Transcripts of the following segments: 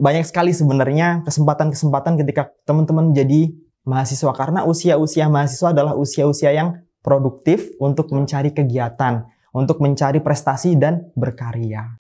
banyak sekali sebenarnya kesempatan-kesempatan ketika teman-teman jadi mahasiswa. Karena usia-usia mahasiswa adalah usia-usia yang produktif untuk mencari kegiatan, untuk mencari prestasi dan berkarya.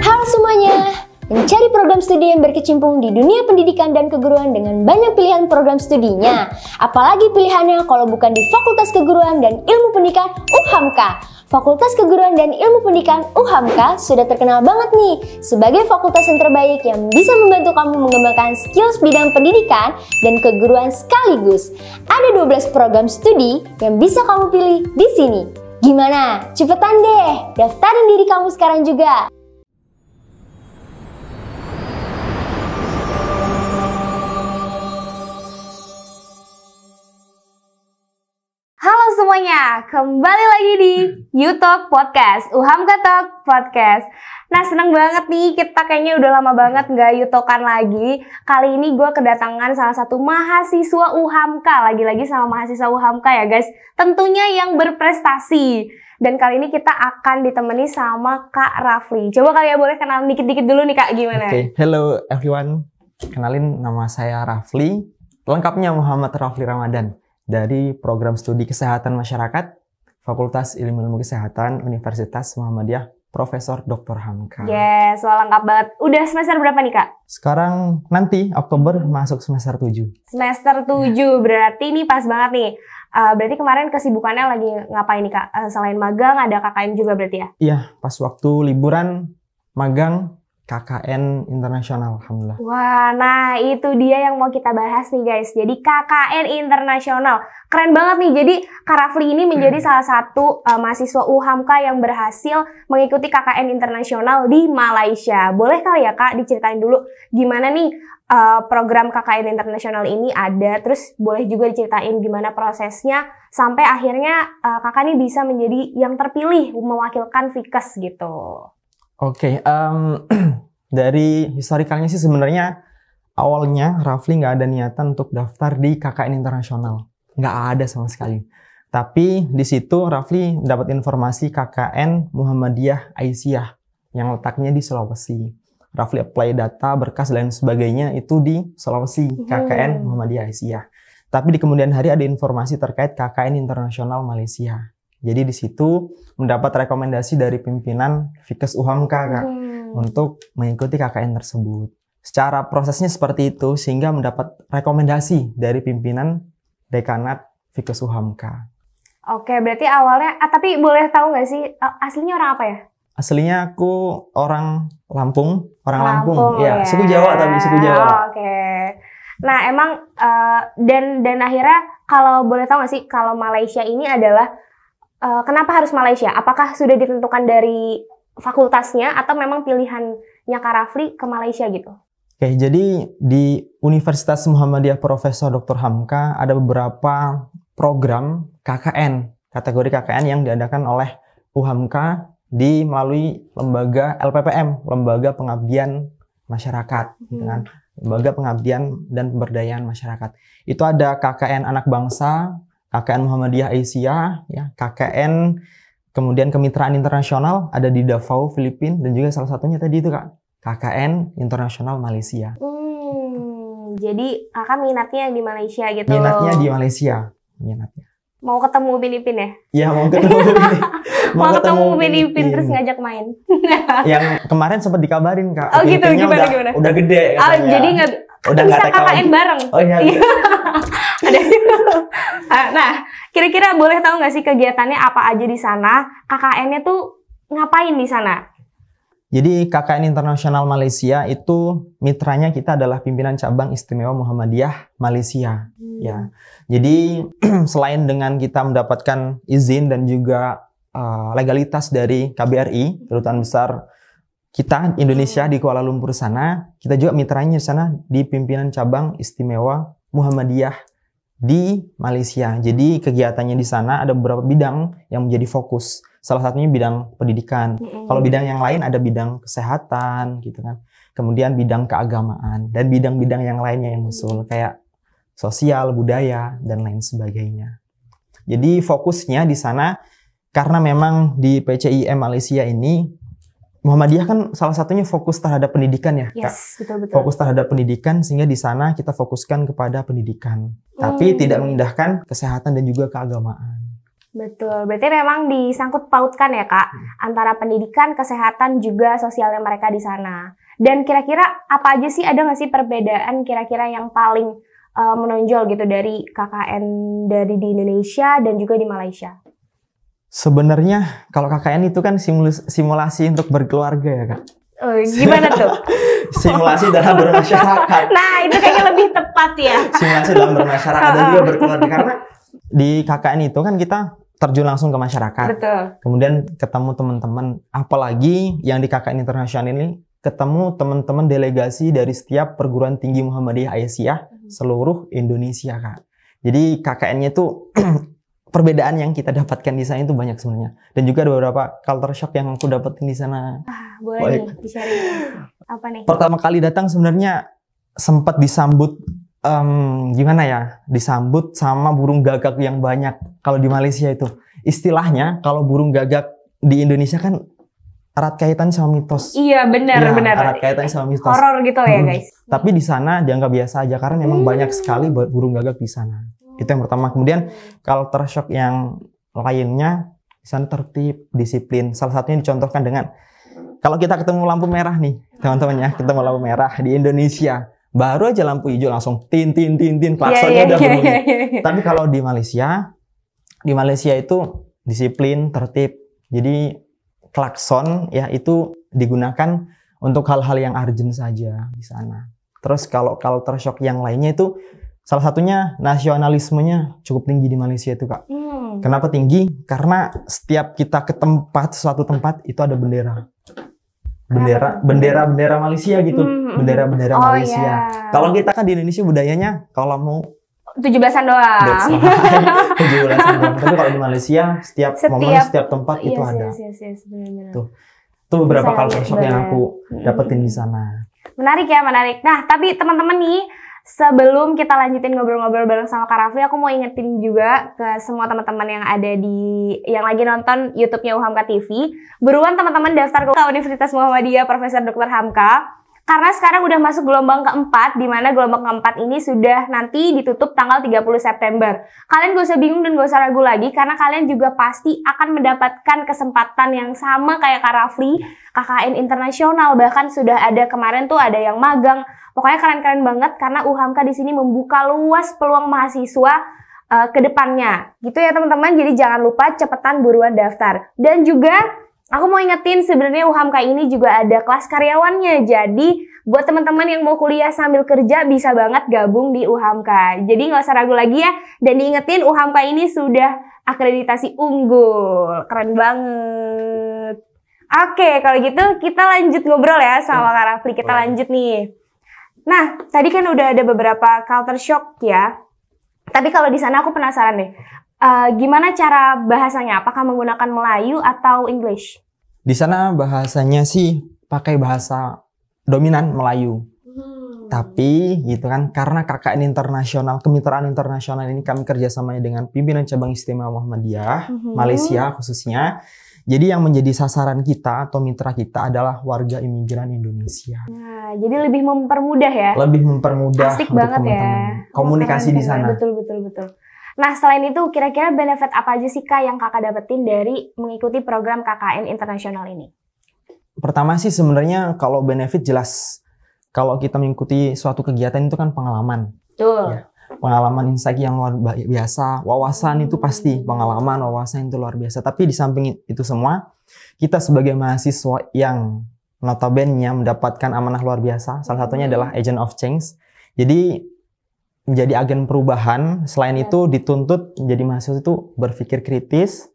Halo semuanya! Mencari program studi yang berkecimpung di dunia pendidikan dan keguruan dengan banyak pilihan program studinya. Apalagi pilihannya kalau bukan di Fakultas Keguruan dan Ilmu Pendidikan UHAMKA. Fakultas Keguruan dan Ilmu Pendidikan UHAMKA sudah terkenal banget nih sebagai fakultas yang terbaik yang bisa membantu kamu mengembangkan skills bidang pendidikan dan keguruan sekaligus. Ada 12 program studi yang bisa kamu pilih di sini. Gimana? Cepetan deh, daftarin diri kamu sekarang juga. Halo semuanya, kembali lagi di YouTube Podcast, UHAMKA Talk Podcast. Nah, seneng banget nih, kita kayaknya udah lama banget nggak yutokan lagi. Kali ini gue kedatangan salah satu mahasiswa UHAMKA, lagi-lagi sama mahasiswa UHAMKA ya guys. Tentunya yang berprestasi. Dan kali ini kita akan ditemani sama Kak Rafli. Coba kalian boleh kenal dikit-dikit dulu nih Kak, gimana? Oke, hello everyone. Kenalin, nama saya Rafli. Lengkapnya Muhammad Rafli Ramadan. Dari program studi Kesehatan Masyarakat, Fakultas Ilmu Kesehatan, Universitas Muhammadiyah, Profesor Dr. Hamka. Yes, soal lengkap banget. Udah semester berapa nih Kak? Sekarang nanti Oktober masuk semester 7. Semester 7, berarti ini pas banget nih. Berarti kemarin kesibukannya lagi ngapain nih Kak? Selain magang, ada KKN juga berarti ya? Iya, pas waktu liburan magang KKN internasional, alhamdulillah. Wah, nah itu dia yang mau kita bahas nih guys. Jadi KKN internasional, keren banget nih. Jadi Kak Rafli ini menjadi salah satu mahasiswa UHAMKA yang berhasil mengikuti KKN internasional di Malaysia. Boleh kali ya Kak diceritain dulu gimana nih program KKN internasional ini ada. Terus boleh juga diceritain gimana prosesnya sampai akhirnya Kakak nih bisa menjadi yang terpilih mewakilkan FIKES gitu. Oke, dari historikalnya sih sebenarnya awalnya Rafli nggak ada niatan untuk daftar di KKN internasional, nggak ada sama sekali. Tapi di situ Rafli dapat informasi KKN Muhammadiyah Aisyah yang letaknya di Sulawesi. Rafli apply data, berkas dan sebagainya itu di Sulawesi, KKN Muhammadiyah Aisyah. Tapi di kemudian hari ada informasi terkait KKN internasional Malaysia. Jadi di situ mendapat rekomendasi dari pimpinan FIKES UHAMKA Kak, untuk mengikuti KKN tersebut. Secara prosesnya seperti itu sehingga mendapat rekomendasi dari pimpinan dekanat FIKES UHAMKA. Oke, berarti awalnya, tapi boleh tahu nggak sih aslinya orang apa ya? Aslinya aku orang Lampung, Lampung ya, ya. suku Jawa tapi suku Jawa. Oke. Nah emang dan akhirnya kalau boleh tahu nggak sih kalau Malaysia ini adalah kenapa harus Malaysia? Apakah sudah ditentukan dari fakultasnya atau memang pilihannya Kak Rafli ke Malaysia gitu? Oke, jadi di Universitas Muhammadiyah Profesor Dr. Hamka ada beberapa program KKN, kategori KKN yang diadakan oleh UHAMKA melalui lembaga LPPM, Lembaga Pengabdian Masyarakat, dengan Lembaga Pengabdian dan Pemberdayaan Masyarakat. Itu ada KKN Anak Bangsa, KKN Muhammadiyah Aisyah, ya, KKN, kemudian kemitraan internasional ada di Davao, Filipina, dan juga salah satunya tadi itu Kak, KKN Internasional Malaysia. Jadi Kakak minatnya di Malaysia gitu? Minatnya di Malaysia, minatnya. Mau ketemu Upin Ipin ya? Iya, mau ketemu Upin. Mau ketemu Upin Ipin terus ngajak main. Yang kemarin sempat dikabarin Kak. Oh gitu, gimana? Udah gede katanya. Jadi udah bisa KKN bareng. Oh iya. Ada. Nah, kira-kira boleh tahu nggak sih kegiatannya apa aja di sana? KKN-nya tuh ngapain di sana? Jadi KKN Internasional Malaysia itu mitranya kita adalah pimpinan cabang istimewa Muhammadiyah Malaysia. Ya, jadi selain dengan kita mendapatkan izin dan juga legalitas dari KBRI, Kedutaan Besar kita Indonesia di Kuala Lumpur sana, kita juga mitranya di sana di pimpinan cabang istimewa Muhammadiyah di Malaysia. Jadi kegiatannya di sana ada beberapa bidang yang menjadi fokus. Salah satunya bidang pendidikan. Kalau bidang yang lain ada bidang kesehatan gitu kan. Kemudian bidang keagamaan dan bidang-bidang yang lainnya yang muncul kayak sosial, budaya dan lain sebagainya. Jadi fokusnya di sana karena memang di PCIM Malaysia ini Muhammadiyah kan salah satunya fokus terhadap pendidikan ya, Kak. Yes, betul-betul. Fokus terhadap pendidikan, sehingga di sana kita fokuskan kepada pendidikan. Tapi tidak mengindahkan kesehatan dan juga keagamaan. Betul, berarti memang disangkut pautkan ya Kak, antara pendidikan, kesehatan, juga sosialnya mereka di sana. Dan kira-kira apa aja sih, ada nggak sih perbedaan kira-kira yang paling menonjol gitu dari KKN dari di Indonesia dan juga di Malaysia? Sebenarnya kalau KKN itu kan simulasi untuk berkeluarga ya, Kak. Oh, gimana tuh? Simulasi dalam bermasyarakat. Nah, itu kayaknya lebih tepat ya. Simulasi dalam bermasyarakat dan juga berkeluarga. Karena di KKN itu kan kita terjun langsung ke masyarakat. Betul. Kemudian ketemu teman-teman. Apalagi yang di KKN Internasional ini, ketemu teman-teman delegasi dari setiap perguruan tinggi Muhammadiyah Aisyah seluruh Indonesia, Kak. Jadi KKN-nya itu perbedaan yang kita dapatkan di sana itu banyak sebenarnya. Dan juga ada beberapa culture shock yang aku dapetin di sana. Boleh nih, di-sharing. Apa nih? Pertama kali datang sebenarnya sempat disambut, gimana ya? Disambut sama burung gagak yang banyak. Kalau di Malaysia itu. Istilahnya, kalau burung gagak di Indonesia kan erat kaitan sama mitos. Iya, benar. Erat kaitan sama mitos. Horor gitu ya, guys. Tapi di sana dianggap biasa aja, karena memang banyak sekali burung gagak di sana. Itu yang pertama. Kemudian culture shock yang lainnya, di sana tertib, disiplin. Salah satunya dicontohkan dengan kalau kita ketemu lampu merah nih, teman-teman ya, ketemu lampu merah di Indonesia, baru aja lampu hijau langsung tin, klaksonnya udah berbunyi. Tapi kalau di Malaysia itu disiplin, tertib. Jadi klakson ya itu digunakan untuk hal-hal yang urgent saja di sana. Terus kalau culture shock yang lainnya itu salah satunya nasionalismenya cukup tinggi di Malaysia itu, Kak. Kenapa tinggi? Karena setiap kita ke suatu tempat itu ada bendera Malaysia gitu. Bendera Malaysia. Iya. Kalau kita kan di Indonesia budayanya kalau mau 17-an doang. 17-an doang. Tapi kalau di Malaysia setiap momen, setiap tempat itu ada. Benar-benar. Tuh beberapa culture shock yang aku dapetin di sana. Menarik ya, menarik. Nah, tapi teman-teman nih, sebelum kita lanjutin ngobrol-ngobrol bareng sama Kak Rafli, aku mau ingetin juga ke semua teman-teman yang ada yang lagi nonton YouTube-nya UHAMKA TV, buruan teman-teman daftar ke Universitas Muhammadiyah Profesor Dr. Hamka. Karena sekarang udah masuk gelombang keempat, di mana gelombang keempat ini sudah nanti ditutup tanggal 30 September. Kalian gak usah bingung dan gak usah ragu lagi, karena kalian juga pasti akan mendapatkan kesempatan yang sama kayak Kak Rafli, KKN Internasional, bahkan sudah ada kemarin tuh ada yang magang. Pokoknya keren-keren banget karena UHAMKA di sini membuka luas peluang mahasiswa ke depannya. Gitu ya teman-teman, jadi jangan lupa cepetan buruan daftar. Dan juga aku mau ingetin sebenarnya UHAMKA ini juga ada kelas karyawannya. Jadi buat teman-teman yang mau kuliah sambil kerja bisa banget gabung di UHAMKA. Jadi nggak usah ragu lagi ya. Dan diingetin UHAMKA ini sudah akreditasi unggul. Keren banget. Oke, kalau gitu kita lanjut ngobrol ya sama Kak Rafli. Kita lanjut nih. Nah, tadi kan udah ada beberapa culture shock ya. Tapi kalau di sana aku penasaran deh. Gimana cara bahasanya? Apakah menggunakan Melayu atau English? Di sana bahasanya sih pakai bahasa dominan Melayu. Tapi gitu kan, karena KKN Internasional, kemitraan internasional ini kami kerjasamanya dengan pimpinan cabang istimewa Muhammadiyah, Malaysia khususnya. Jadi yang menjadi sasaran kita atau mitra kita adalah warga imigran Indonesia. Nah, jadi lebih mempermudah ya? Lebih mempermudah Asik untuk banget teman-teman. Ya. Komunikasi di sana. Betul. Nah, selain itu kira-kira benefit apa aja sih Kak yang Kakak dapetin dari mengikuti program KKN Internasional ini? Pertama sih sebenarnya kalau benefit jelas. Kalau kita mengikuti suatu kegiatan itu kan pengalaman. Betul. Ya. Pengalaman insight yang luar biasa, wawasan itu pasti, pengalaman, wawasan itu luar biasa. Tapi di samping itu semua, kita sebagai mahasiswa yang notabene mendapatkan amanah luar biasa, salah satunya adalah agent of change. Jadi menjadi agen perubahan, selain itu dituntut menjadi mahasiswa itu berpikir kritis,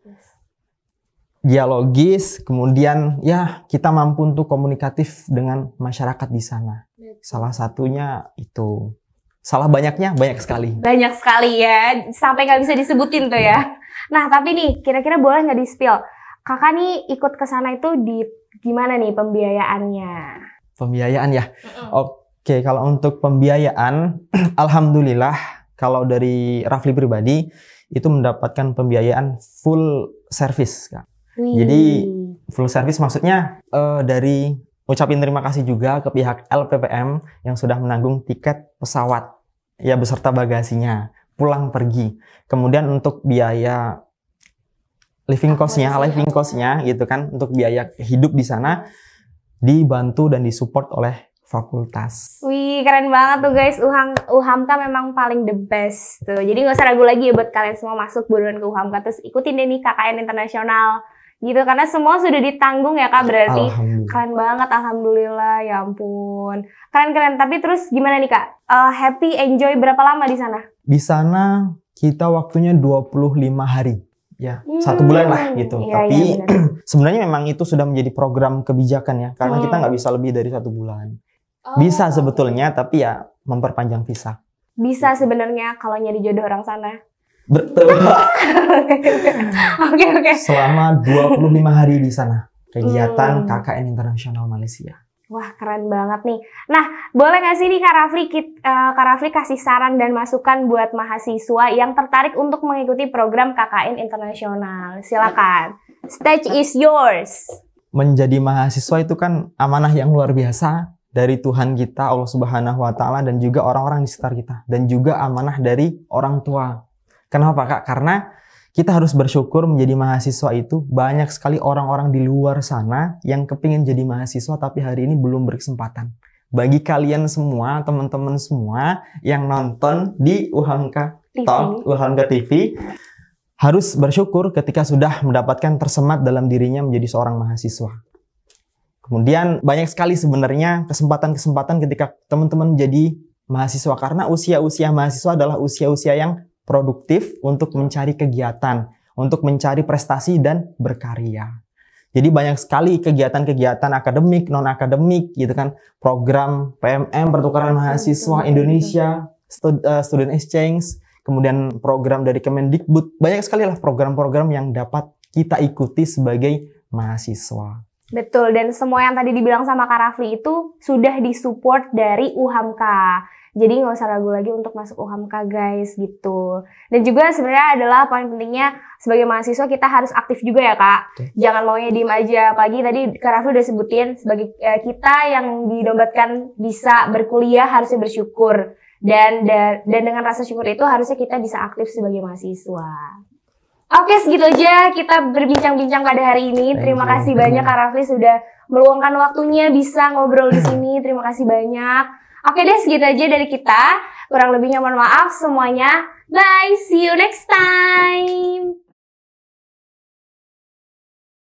dialogis, kemudian ya kita mampu untuk komunikatif dengan masyarakat di sana. Salah satunya itu. Salah banyaknya banyak sekali. Banyak sekali ya, sampai nggak bisa disebutin tuh ya. Nah, tapi nih, kira-kira boleh nggak di-spill? Kakak nih ikut ke sana itu di gimana nih pembiayaannya? Pembiayaan ya? Oke, kalau untuk pembiayaan, alhamdulillah, kalau dari Rafli pribadi, itu mendapatkan pembiayaan full service, Kak. Wih. Jadi full service maksudnya dari ucapin terima kasih juga ke pihak LPPM yang sudah menanggung tiket pesawat ya beserta bagasinya pulang pergi. Kemudian untuk biaya living cost-nya gitu kan, untuk biaya hidup di sana dibantu dan disupport oleh fakultas. Wih, keren banget tuh guys. UHAMKA memang paling the best tuh. Jadi nggak usah ragu lagi ya buat kalian semua masuk buruan ke UHAMKA, terus ikutin deh nih KKN internasional gitu, karena semua sudah ditanggung ya Kak, berarti. Keren banget, alhamdulillah, ya ampun. Keren. Tapi terus gimana nih Kak? Happy, enjoy berapa lama di sana? Di sana kita waktunya 25 hari. Ya, 1 bulan lah gitu. Iya, Tapi iya, sebenarnya memang itu sudah menjadi program kebijakan ya, karena kita nggak bisa lebih dari 1 bulan. Bisa sebetulnya, tapi ya memperpanjang visa. Bisa sebenarnya kalau nyari jodoh orang sana. Betul. Oke. Selama 25 hari di sana. Kegiatan KKN Internasional Malaysia. Wah, keren banget nih. Nah, boleh nggak sih nih Kak Rafli kasih saran dan masukan buat mahasiswa yang tertarik untuk mengikuti program KKN Internasional? Silakan. Stage is yours. Menjadi mahasiswa itu kan amanah yang luar biasa dari Tuhan kita, Allah Subhanahu wa Ta'ala, dan juga orang-orang di sekitar kita, dan juga amanah dari orang tua. Kenapa Kak? Karena kita harus bersyukur menjadi mahasiswa itu banyak sekali orang-orang di luar sana yang kepingin jadi mahasiswa tapi hari ini belum berkesempatan. Bagi kalian semua, teman-teman semua yang nonton di UHAMKA Talk, UHAMKA TV, harus bersyukur ketika sudah mendapatkan tersemat dalam dirinya menjadi seorang mahasiswa. Kemudian banyak sekali sebenarnya kesempatan-kesempatan ketika teman-teman menjadi mahasiswa, karena usia-usia mahasiswa adalah usia-usia yang produktif untuk mencari kegiatan, untuk mencari prestasi dan berkarya. Jadi banyak sekali kegiatan-kegiatan akademik, non-akademik gitu kan, program PMM, pertukaran mahasiswa Indonesia, student exchange, kemudian program dari Kemendikbud, banyak sekali lah program-program yang dapat kita ikuti sebagai mahasiswa. Betul, dan semua yang tadi dibilang sama Kak Rafli itu sudah disupport dari UHAMKA. Jadi nggak usah ragu lagi untuk masuk UHAMKA guys gitu. Dan juga sebenarnya adalah poin pentingnya sebagai mahasiswa kita harus aktif juga ya Kak. Jangan maunya diem aja. Apalagi tadi Kak Rafli udah sebutin sebagai kita yang dinobatkan bisa berkuliah harusnya bersyukur. Dan dengan rasa syukur itu harusnya kita bisa aktif sebagai mahasiswa. Oke, segitu aja kita berbincang-bincang pada hari ini. Terima kasih banyak Kak Rafli sudah meluangkan waktunya bisa ngobrol di sini. Terima kasih banyak. Oke deh, segitu aja dari kita. Kurang lebihnya mohon maaf semuanya. Bye, see you next time.